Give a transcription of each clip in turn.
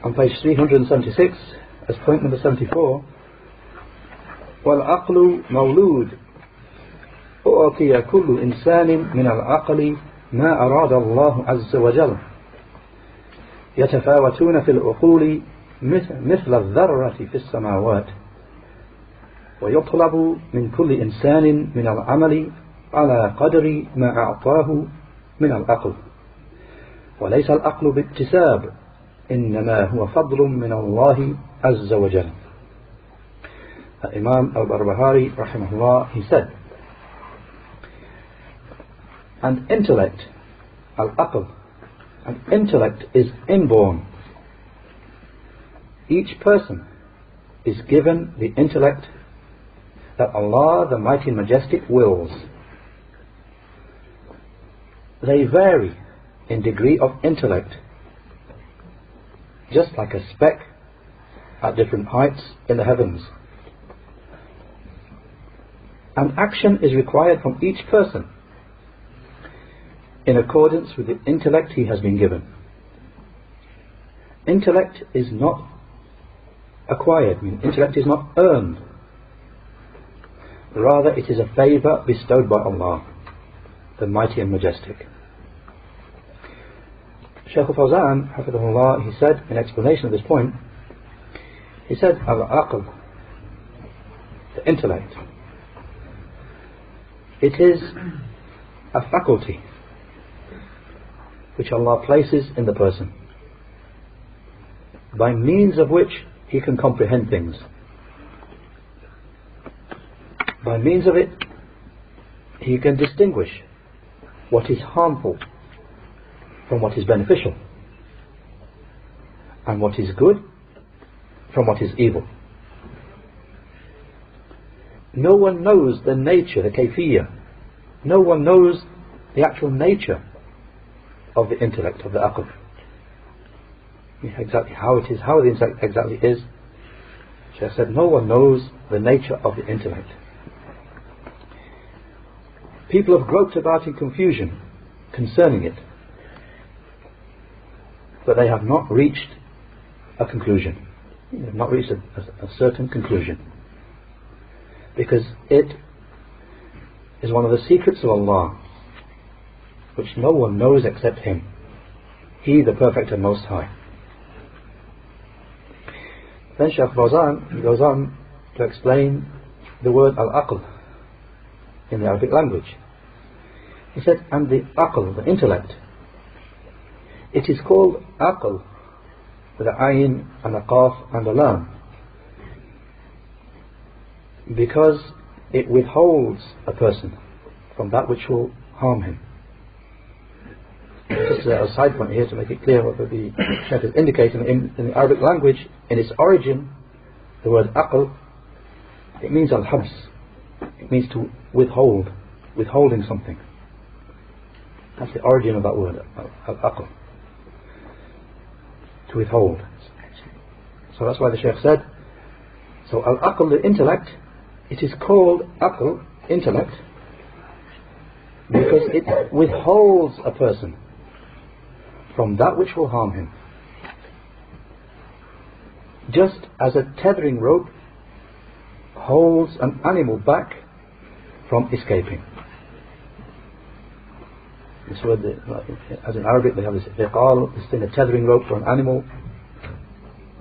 On page 376, as point number 74, وَالْعَقْلُ مَوْلُودٌ أُعْطِيَ كُلُّ إِنسَانٍ مِنَ الْعَقْلِ مَا أَرَادَ اللَّهُ عَزَّ وَجَلَّ يتفاوتون في العقول مثل الذرة في السماوات ويطلب من كل إنسان من العمل على قدر ما أعطاه من العقل وليس العقل باكتساب إنما هو فضل من الله عز وجل. Imam al-Barbahari rahimahullah, he said, and intellect, al-aql, and intellect is inborn. Each person is given the intellect that Allah the Mighty and Majestic wills. They vary in degree of intellect, just like a speck at different heights in the heavens. And action is required from each person in accordance with the intellect he has been given. Intellect is not acquired, intellect is not earned. Rather, it is a favour bestowed by Allah, the Mighty and Majestic. Shaykh Fawzan, hafidhahullah, he said in explanation of this point, he said, al-aql, the intellect, it is a faculty which Allah places in the person, by means of which he can comprehend things. By means of it, he can distinguish what is harmful from what is beneficial, and what is good from what is evil. No one knows the nature, the kayfiyya. No one knows the actual nature of the intellect, of the aql. Exactly how it is, how the intellect exactly is. Shaykh said, no one knows the nature of the intellect. People have groped about in confusion concerning it, but they have not reached a conclusion. They have not reached a certain conclusion, because it is one of the secrets of Allah which no one knows except Him, He the Perfect and Most High. Then Shaykh Fawzan, he goes on to explain the word al-aql in the Arabic language. He said, and the aql, the intellect, it is called aql with a ayn and a qaf and a lam, because it withholds a person from that which will harm him. Just a side point here to make it clear what the Shaykh is indicating. In the Arabic language, in its origin, the word aql, it means al-habs. It means to withhold, withholding something. That's the origin of that word, al-aql, to withhold. So that's why the Shaykh said, so al-aql, the intellect, it is called aql, intellect, because it withholds a person from that which will harm him, just as a tethering rope holds an animal back from escaping. This word, as in Arabic, they have this iqal, this thing, a tethering rope for an animal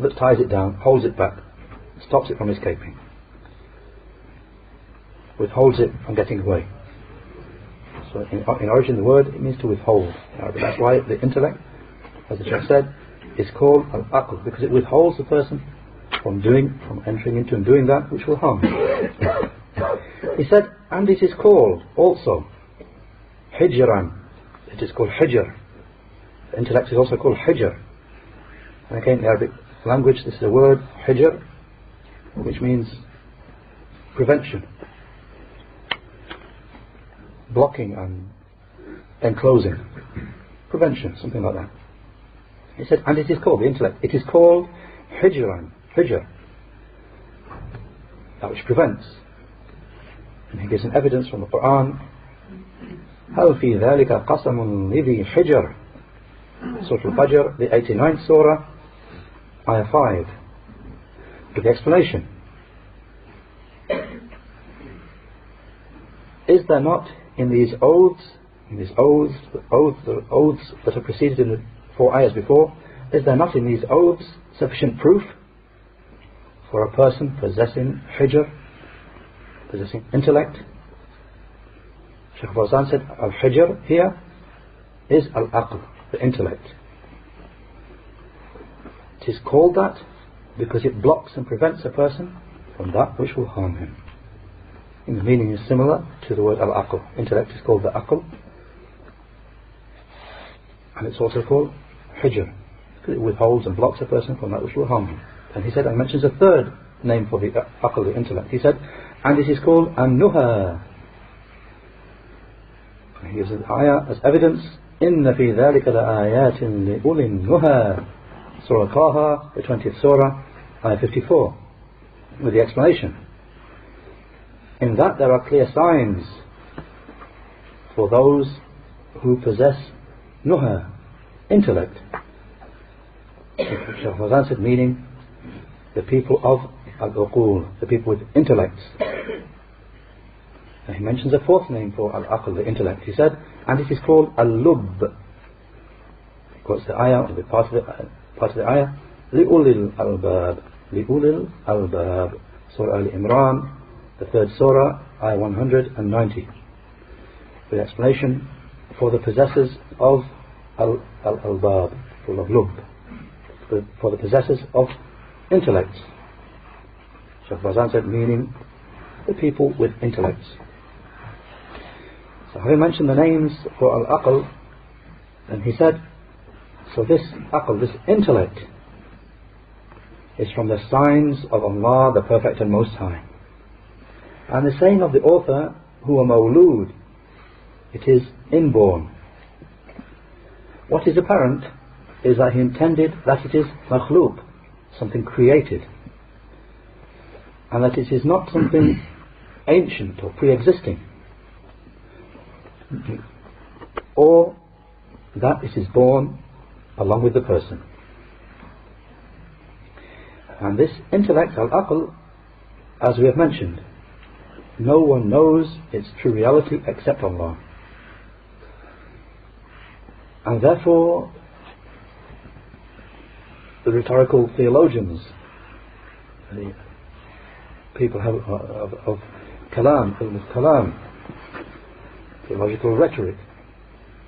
that ties it down, holds it back, stops it from escaping, withholds it from getting away. So in origin the word, it means to withhold. That's why the intellect, as the Shaykh said, is called al-aql, because it withholds the person from entering into and doing that which will harm him. He said, and it is called also hijran. It is called hijr. The intellect is also called hijr. And again, in the Arabic language, this is a word, hijr, which means prevention, blocking and enclosing, prevention, something like that. He said, and it is called, the intellect, it is called hijran, hijr, that which prevents. And he gives an evidence from the Quran, هَلْ فِي ذَلِكَ قَسَمٌ لِذِي حِجْرٍ, Surah Al-Fajr, the 89th Surah, ayah 5, with the explanation. Is there not in these oaths that have preceded in the 4 ayahs before, is there not in these oaths sufficient proof for a person possessing hijr, possessing intellect? Shaykh Fawzan said, al-hijr here is al-aql, the intellect. It is called that because it blocks and prevents a person from that which will harm him. And the meaning is similar to the word al-aql. Intellect is called the aql, and it's also called hijr, because it withholds and blocks a person from that which will harm him. And he said, and mentions a third name for the aql, the intellect. He said, and it is called an-nuha. He gives an ayah as evidence, inna fi dhalika la-ayatin li-ulin nuha, Surah Taha, the 20th Surah, ayah 54, with the explanation. In that there are clear signs for those who possess nuha, intellect. Shaykh Fawzan said, meaning the people of al-uqul, the people with intellects. And he mentions a fourth name for al-aql, the intellect. He said, and it is called al-lub. He quotes the ayah, or the part of the ayah, li'ulil albab, li'ulil albab, Surah Al-Imran, the 3rd Surah, ayah 190. The explanation for the possessors of al-albab, full of lub, for the possessors of intellects. Shaykh Fawzan said, meaning the people with intellects. So having mentioned the names for al-aql, then he said, so this aql, this intellect, is from the signs of Allah, the Perfect and Most High. And the saying of the author, huwa mawlood, it is inborn. What is apparent is that he intended that it is makhluq, something created, and that it is not something ancient or pre-existing, or that it is born along with the person. And this intellect, al-aql, as we have mentioned, no one knows its true reality except Allah. And therefore the rhetorical theologians, the people of kalam, kalam, theological rhetoric,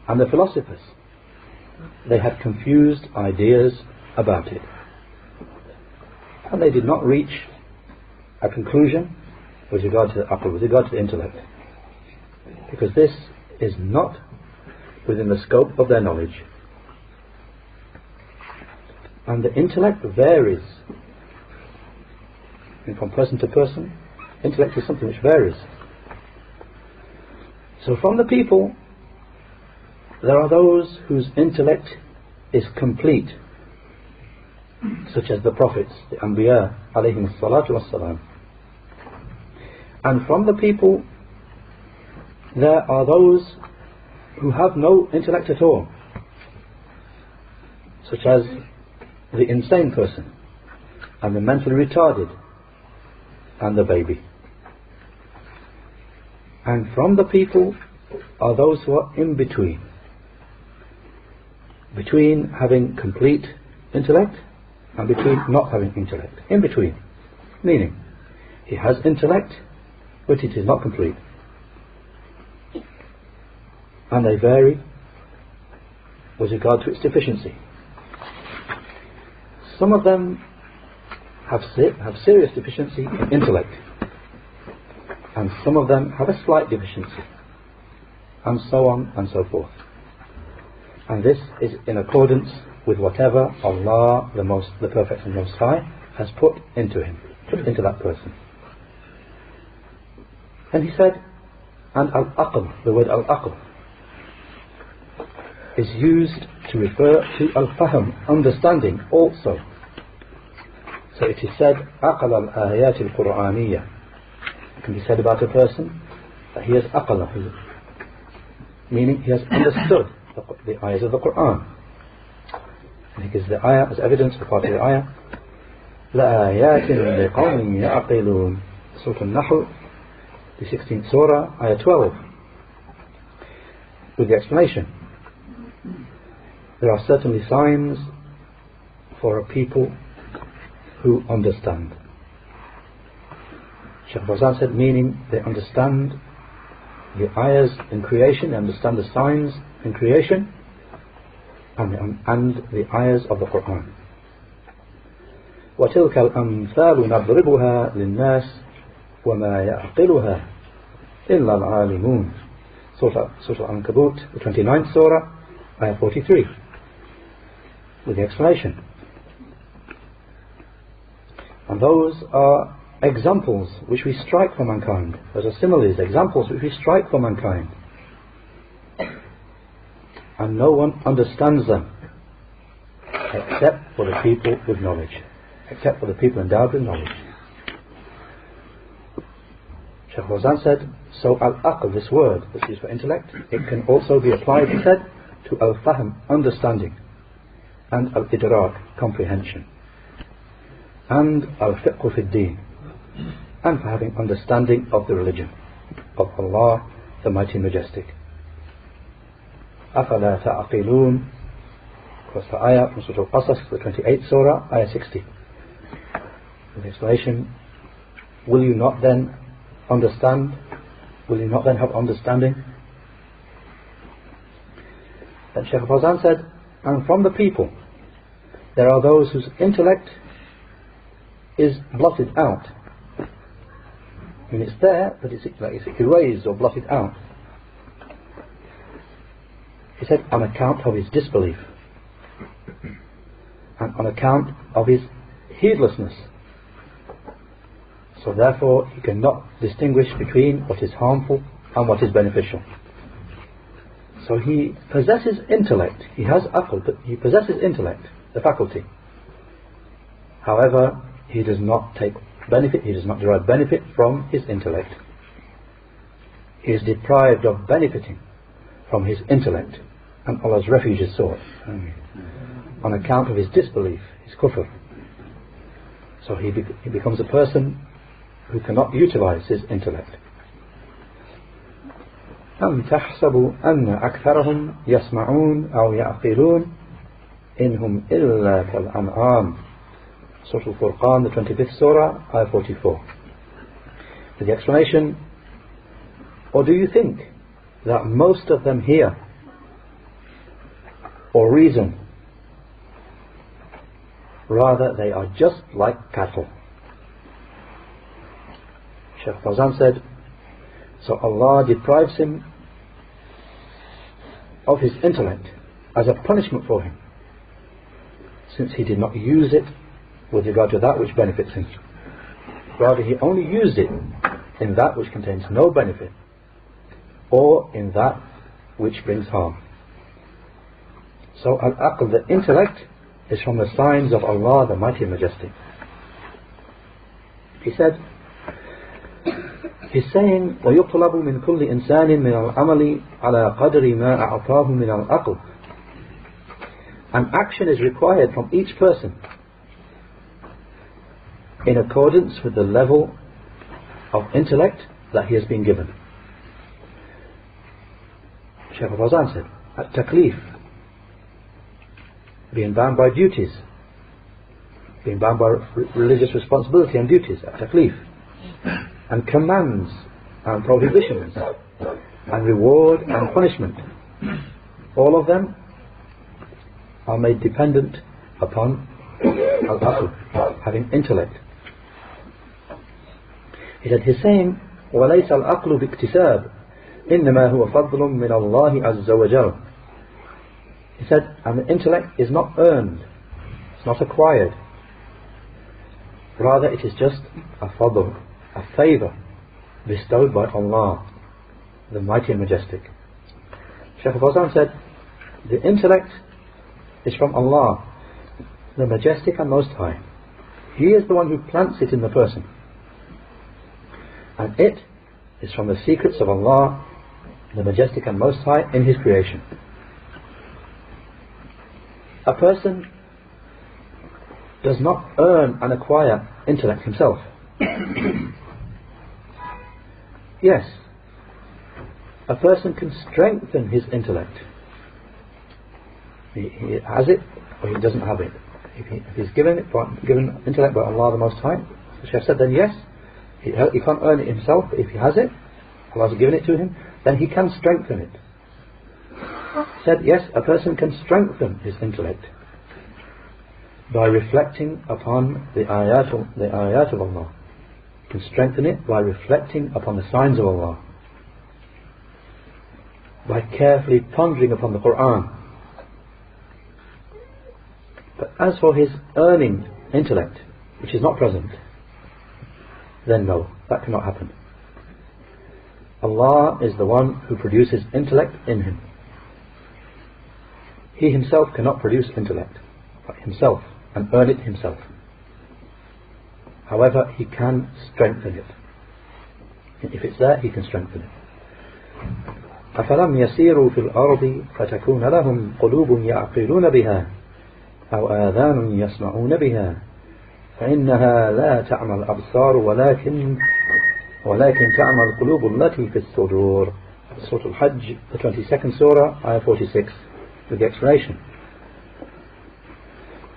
and the philosophers, they had confused ideas about it, and they did not reach a conclusion with regard to the aql, with regard to the intellect, because this is not within the scope of their knowledge. And the intellect varies, and from person to person, intellect is something which varies. So from the people, there are those whose intellect is complete, such as the prophets, the Anbiya, alayhim salatu wassalam. And from the people, there are those who have no intellect at all, such as the insane person, and the mentally retarded, and the baby. And from the people are those who are in between having complete intellect and between not having intellect. In between, meaning he has intellect, but it is not complete. And they vary with regard to its deficiency. Some of them have serious deficiency in intellect, and some of them have a slight deficiency, and so on and so forth. And this is in accordance with whatever Allah, the Perfect and Most High, has put into him, put into that person. And he said, and al-aql, the word al-aql, is used to refer to al-fahm, understanding also. So it is said, aqal al-ayat al-Qur'aniyya. It can be said about a person that he has aqala, meaning he has understood the ayahs of the Qur'an. And he gives the ayah as evidence for part of the ayah. لَآيَاتٍ لِقَوْمٍ يَعْقِلُونَ Surah Al-Nahl, the 16th surah, ayah 12. With the explanation. There are certainly signs for a people who understand. Shaykh Fawzan said, meaning they understand the ayahs in creation, they understand the signs in creation, and the ayahs of the Quran. وَتِلْكَ الْأَمْثَالُ نَضْرِبُهَا لِلنَّاسِ وَمَا يَعْقِلُهَا إِلَّا الْعَالِمُونَ Surah Al-Ankabut, the 29th surah, ayah 43. With the explanation. And those are examples which we strike for mankind. Those are similes, examples which we strike for mankind. And no one understands them except for the people with knowledge. Except for the people endowed with knowledge. Shaykh Fawzan said, so al-aql, this word, this is for intellect, it can also be applied, he said, to al-fahm, understanding, and al-idrak, comprehension, and al-fiqh fi d-din, and for having understanding of the religion of Allah, the Mighty Majestic. أَفَلَا تَعْقِلُونَ Of course, the ayah from Surah Al-Qasas, the 28th surah, ayah 60. With the explanation, will you not then understand? Will you not then have understanding? Then Shaykh Fawzan said, and from the people, there are those whose intellect is blotted out. I mean, it's there, but it's erased or blotted out. He said, on account of his disbelief, and on account of his heedlessness. So therefore, he cannot distinguish between what is harmful and what is beneficial. So he possesses intellect. He has aql, but he possesses intellect, the faculty. However, he does not take benefit, he does not derive benefit from his intellect. He is deprived of benefiting from his intellect, and Allah's refuge is sought. On account of his disbelief, his kufr. So he becomes a person who cannot utilize his intellect. أَمْ تَحْسَبُ أَنَّ أَكْثَرَهُمْ يَسْمَعُونَ أَوْ يَعْقِلُونَ إِنْهُمْ إِلَّا كَالْأَنْعَامِ Surah Al-Furqan, the 25th surah, ayah 44. With the explanation, or do you think that most of them hear or reason? Rather, they are just like cattle. Shaykh Fawzan said, so Allah deprives him of his intellect as a punishment for him, since he did not use it with regard to that which benefits him. Rather, he only used it in that which contains no benefit, or in that which brings harm. So al-aql, the intellect, is from the signs of Allah, the Mighty Majestic. He said, he's saying, وَيُطْلَبُ مِنْ كُلِّ إِنسَانٍ مِنَ الْعَمَلِ عَلَى قَدْرِ مَا أَعْطَاهُ مِنَ الْعَقْلِ An action is required from each person in accordance with the level of intellect that he has been given. Shaykh Fawzan said, at-taklif, being bound by duties, being bound by religious responsibility and duties, at-taklif, and commands and prohibitions, and reward and punishment, all of them are made dependent upon al-aql, having intellect. He said, he's saying, وَلَيْسَ الْأَقْلُ بِاكْتِسَابٍ إِنَّمَا هُوَ فَضْلٌ مِّنَ اللَّهِ عَزَّ وَجَلَّ He said, and the intellect is not earned, it's not acquired. Rather, it is just a fadl, a favour bestowed by Allah, the Mighty and Majestic. Shaykh Fawzan said, the intellect is from Allah, the Majestic and Most High. He is the one who plants it in the person. And it is from the secrets of Allah, the Majestic and Most High, in His creation. A person does not earn and acquire intellect himself. Yes, a person can strengthen his intellect. He has it or he doesn't have it. If he's given intellect by Allah the Most High, the Shaykh said, then yes, he can't earn it himself, but if he has it, Allah has given it to him, then he can strengthen it. He said, yes, a person can strengthen his intellect by reflecting upon the ayat of Allah. He can strengthen it by reflecting upon the signs of Allah, by carefully pondering upon the Quran. But as for his earning intellect, which is not present, then no, that cannot happen. Allah is the one who produces intellect in him. He himself cannot produce intellect by himself and earn it himself. However, he can strengthen it. If it's there, he can strengthen it. أَفَلَمْ يَسِيرُوا فِي الْأَرْضِ فَتَكُونَ لَهُمْ قُلُوبٌ يَعْقِلُونَ بِهَا أَوْ آذَانٌ يَسْمَعُونَ بِهَا فإنها لا تعمى الأبصار ولكن تعمى القلوب التي في الصدور. Surah Al-Hajj, the 22nd Surah, Ayah 46, with the explanation.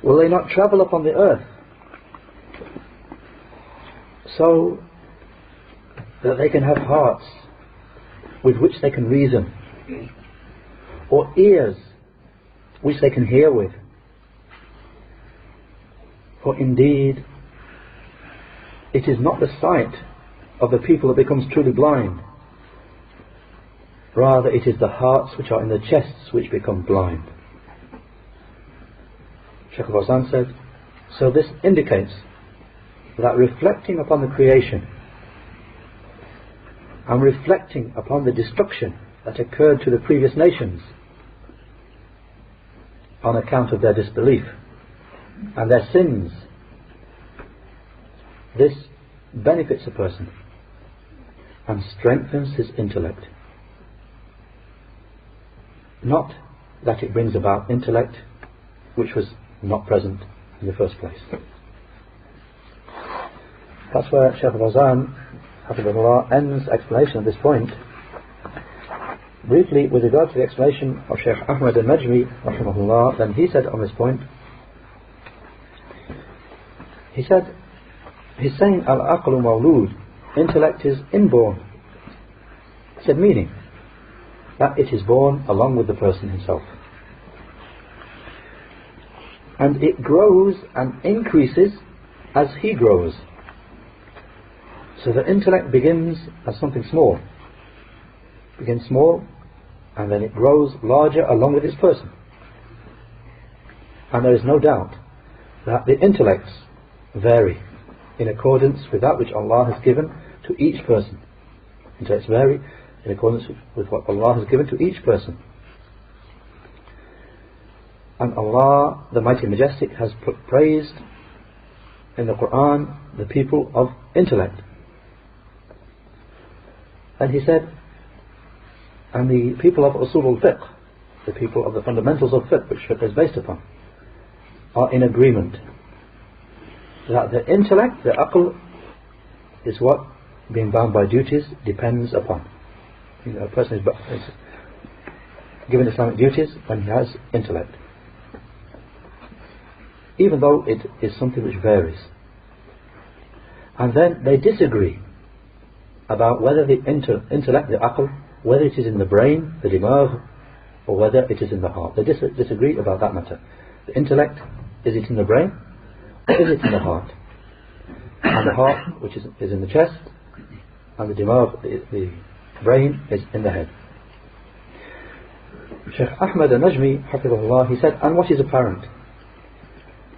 Will they not travel upon the earth so that they can have hearts with which they can reason, or ears which they can hear with? For indeed, it is not the sight of the people that becomes truly blind. Rather, it is the hearts which are in the chests which become blind. Shaykh Fawzan said, so this indicates that reflecting upon the creation and reflecting upon the destruction that occurred to the previous nations on account of their disbelief and their sins, this benefits a person and strengthens his intellect. Not that it brings about intellect which was not present in the first place. That's where Shaykh Fawzan, Hafidhullah, ends explanation of this point. Briefly, with regard to the explanation of Shaykh Ahmad al-Najmi, rahimahullah, then he said on this point, he said, he's saying al-aqlu mawlud, intellect is inborn. He said, meaning that it is born along with the person himself, and it grows and increases as he grows. So the intellect begins as something small, begins small, and then it grows larger along with his person. And there is no doubt that the intellects vary in accordance with that which Allah has given to each person. Intellects vary in accordance with what Allah has given to each person. And Allah, the Mighty Majestic, has praised in the Quran the people of intellect. And he said, and the people of usul al-fiqh, the people of the fundamentals of fiqh, which fiqh is based upon, are in agreement that the intellect, the aql, is what being bound by duties depends upon. A person is given Islamic duties when he has intellect, even though it is something which varies. And then they disagree about whether the intellect, the aql, whether it is in the brain, the dimagh, or whether it is in the heart. They disagree about that matter. The intellect, is it in the brain, or is it in the heart? And the heart, which is in the chest, and the dimagh, the brain, is in the head. Shaykh Ahmad al-Najmi, hafidhahullah, he said, and what is apparent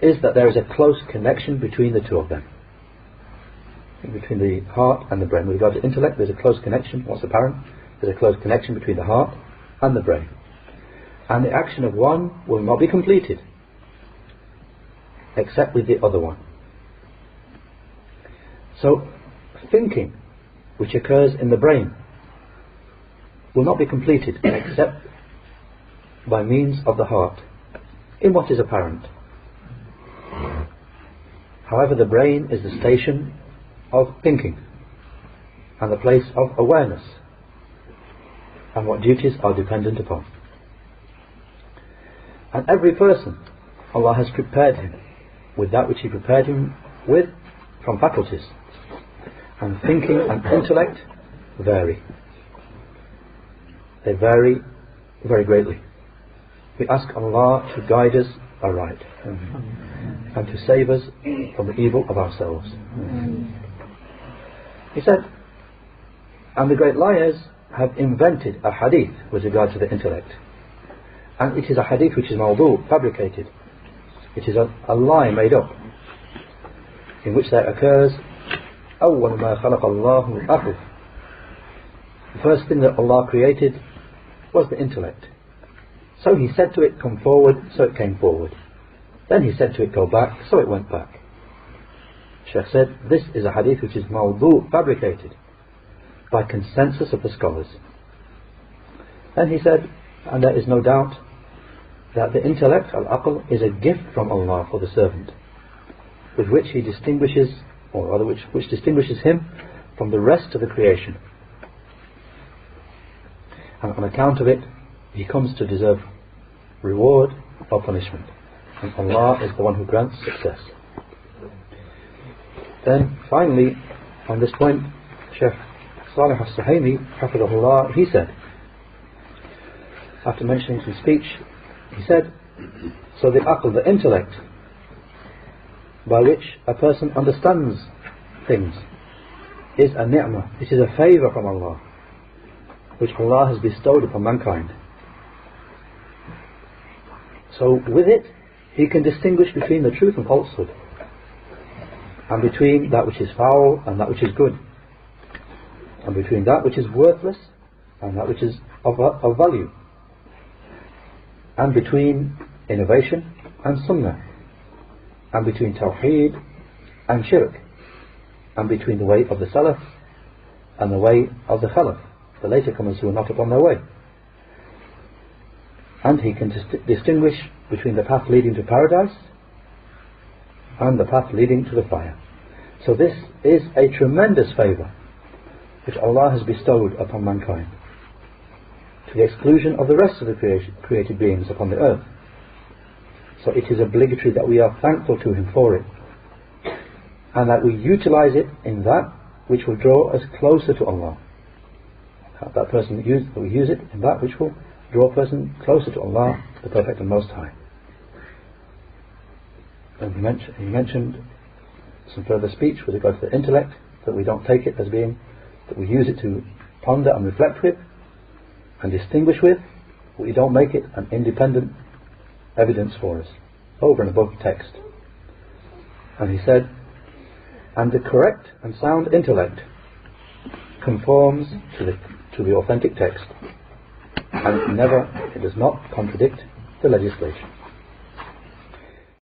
is that there is a close connection between the two of them. Between the heart and the brain. With regard to intellect, there's a close connection. What's apparent? There's a close connection between the heart and the brain. And the action of one will not be completed except with the other one. So, thinking, which occurs in the brain, will not be completed except by means of the heart, in what is apparent. However, the brain is the station of thinking and the place of awareness and what duties are dependent upon. And every person, Allah has prepared him with that which He prepared him with from faculties. And thinking and intellect vary. They vary very greatly. We ask Allah to guide us aright and to save us from the evil of ourselves. He said, and the great liars have invented a hadith with regard to the intellect. And it is a hadith which is mawdu', fabricated. It is a lie made up, in which there occurs أول ما خلق الله العقل. The first thing that Allah created was the intellect. So He said to it, come forward, so it came forward. Then He said to it, go back, so it went back. Shaykh said, this is a hadith which is mawdu', fabricated by consensus of the scholars. Then he said, and there is no doubt that the intellect, al-aql, is a gift from Allah for the servant, with which He distinguishes, or rather which distinguishes him from the rest of the creation. And on account of it, he comes to deserve reward or punishment. And Allah is the one who grants success. Then finally, on this point, Shaykh Salih al-Suhaimi, hafidhahullah, he said, after mentioning some speech, he said, so the aql, the intellect, by which a person understands things, is a ni'mah, it is a favour from Allah, which Allah has bestowed upon mankind. So with it, he can distinguish between the truth and falsehood, and between that which is foul and that which is good, and between that which is worthless and that which is of value, and between innovation and sunnah, and between tawheed and shirk, and between the way of the salaf and the way of the khalaf, the later comers who are not upon their way. And he can distinguish between the path leading to paradise and the path leading to the fire. So this is a tremendous favour which Allah has bestowed upon mankind, to the exclusion of the rest of the created beings upon the earth. So it is obligatory that we are thankful to Him for it, and that we utilize it in that which will draw us closer to Allah. We use it in that which will draw a person closer to Allah, the Perfect and Most High. And he mentioned some further speech with regard to the intellect, that we don't take it as being, that we use it to ponder and reflect with and distinguish with, but we don't make it an independent evidence for us, over and above text. And he said, and the correct and sound intellect conforms to the authentic text, and it does not contradict the legislation.